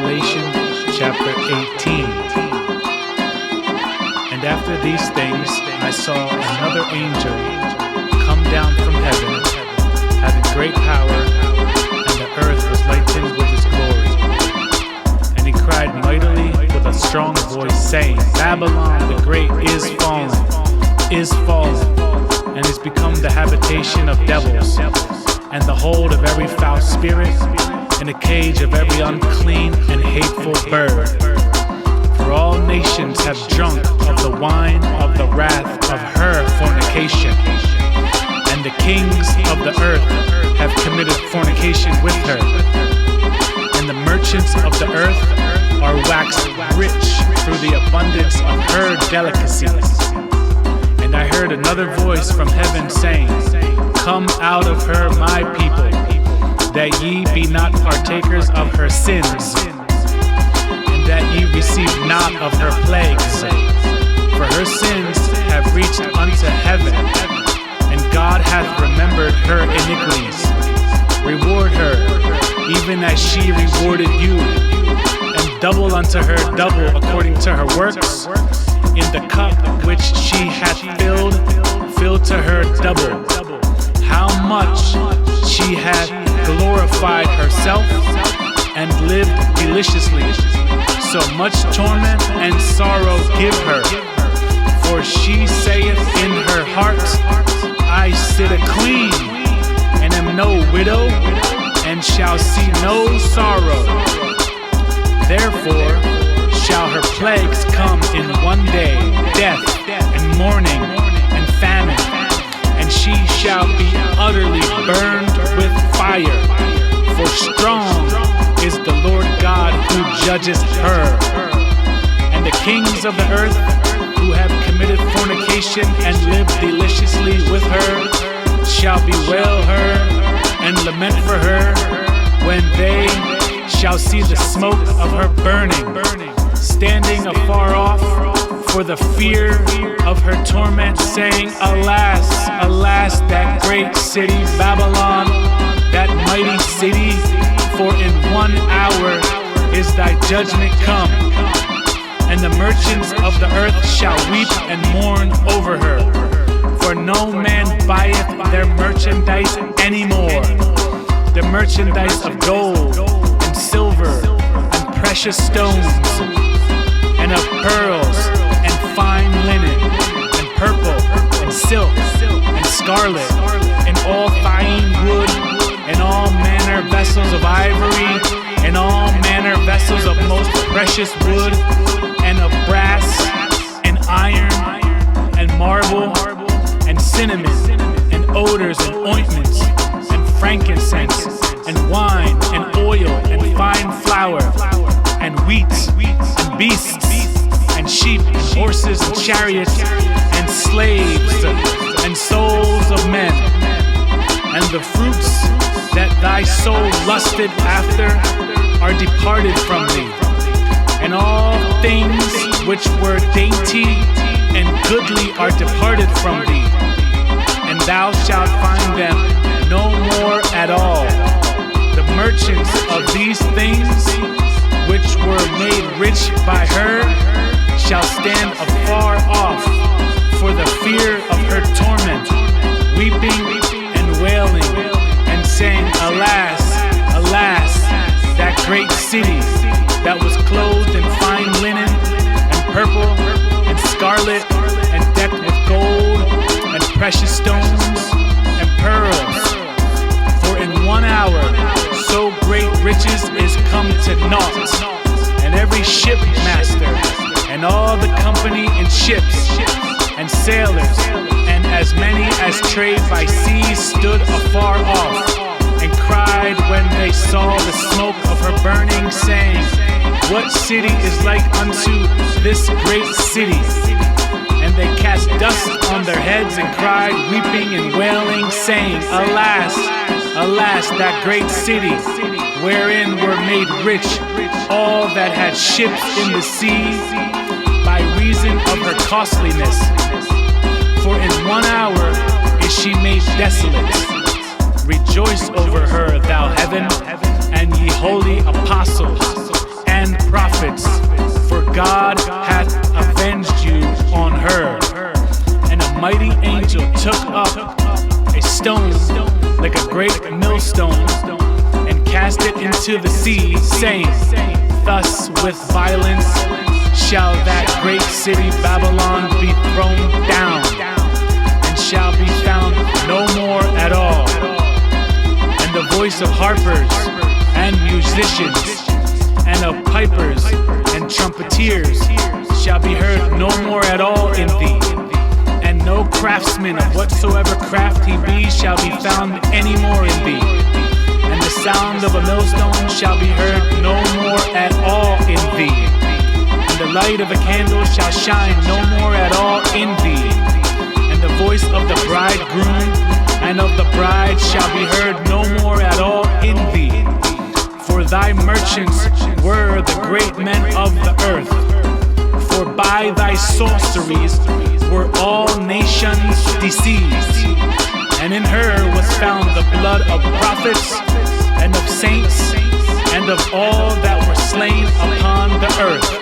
Revelation chapter 18. And after these things I saw another angel come down from heaven, having great power, and the earth was lightened with his glory. And he cried mightily with a strong voice, saying, Babylon the great is fallen, and is become the habitation of devils, and the hold of every foul spirit, and the cage of every unclean and hateful bird. For all nations have drunk of the wine of the wrath of her fornication, and the kings of the earth have committed fornication with her, and the merchants of the earth are waxed rich through the abundance of her delicacies. And I heard another voice from heaven saying, Come out of her, my people, that ye be not partakers of her sins, and that ye receive not of her plagues. For her sins have reached unto heaven, and God hath remembered her iniquities. Reward her, even as she rewarded you, and double unto her double according to her works. In the cup which she hath filled, fill to her double. How much she hath glorified herself and lived deliciously, so much torment and sorrow give her. For she saith in her heart, I sit a queen, and am no widow, and shall see no sorrow. Therefore shall her plagues come in one day, death, and mourning, and famine, and she shall be utterly burned with fire. For strong is the Lord God who judges her. And the kings of the earth who have committed fornication and lived deliciously with her shall bewail her and lament for her when they shall see the smoke of her burning, standing afar off for the fear of her torment, saying, Alas, alas, that great city Babylon, that mighty city, for in 1 hour is thy judgment come. And the merchants of the earth shall weep and mourn over her. For no man buyeth their merchandise anymore, the merchandise of gold and silver and precious stones, and of pearls and fine linen, and purple and silk and scarlet, and all fine wood, and all manner vessels of ivory, and all manner vessels of most precious wood, and of brass, and iron, and marble, and cinnamon, and odors, and ointments, and frankincense, and wine, and oil, and fine flour, and wheat, and beasts, and sheep, and horses, and chariots, and slaves, and souls of men. And the fruits that thy soul lusted after are departed from thee, and all things which were dainty and goodly are departed from thee, and thou shalt find them no more at all. The merchants of these things which were made rich by her shall stand afar off for the fear of her torment, weeping and wailing, and saying, Alas, alas, that great city that was clothed in fine linen, and purple, and scarlet, and decked with gold, and precious stones, and pearls. For in 1 hour so great riches is come to naught, and every shipmaster, and all the company in ships, and sailors, and as many as trade by sea stood afar off, and cried when they saw the smoke of her burning, saying, What city is like unto this great city? And they cast dust on their heads, and cried, weeping and wailing, saying, Alas, alas, that great city, wherein were made rich all that had ships in the sea, by reason of her costliness. For in 1 hour is she made desolate. Rejoice over her, thou heaven, and ye holy apostles, millstone and cast it into the sea, saying, thus with violence shall that great city Babylon be thrown down, and shall be found no more at all. And the voice of harpers and musicians, and of pipers and trumpeters shall be heard no more at all in thee. And no craftsman of whatsoever craft he be shall be found any more in thee. And the sound of a millstone shall be heard no more at all in thee. And the light of a candle shall shine no more at all in thee. And the voice of the bridegroom and of the bride shall be heard no more at all in thee. For thy merchants were the great men of the earth. For by thy sorceries were all nations deceived. And in her was found the blood of prophets and of saints and of all that were slain upon the earth.